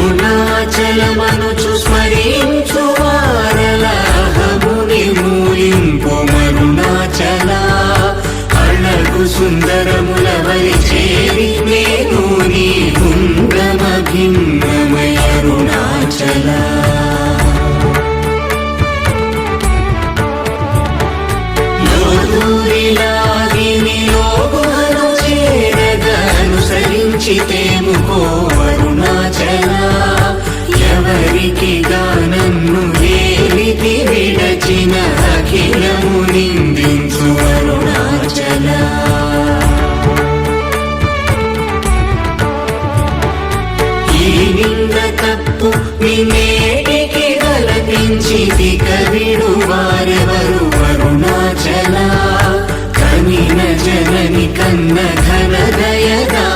అరుణాచలమనుచు స్మరించు వారలాహముని మూలింపు మరుణాచల అళగు సుందరముల వరి చేరి నేను నీ గుండ్రమ భిన్నమయ అరుణాచల అనుసరించితేముకో అరుణాచల ఎవరికి నన్ను ఏలికి విడచిన అఖిలము నిందించు అరుణాచల ఈ నింద తప్పు నేటికి గలపించి కవిడు వారెవరు అరుణాచల కనిన జనని కన్న ఘన దయదా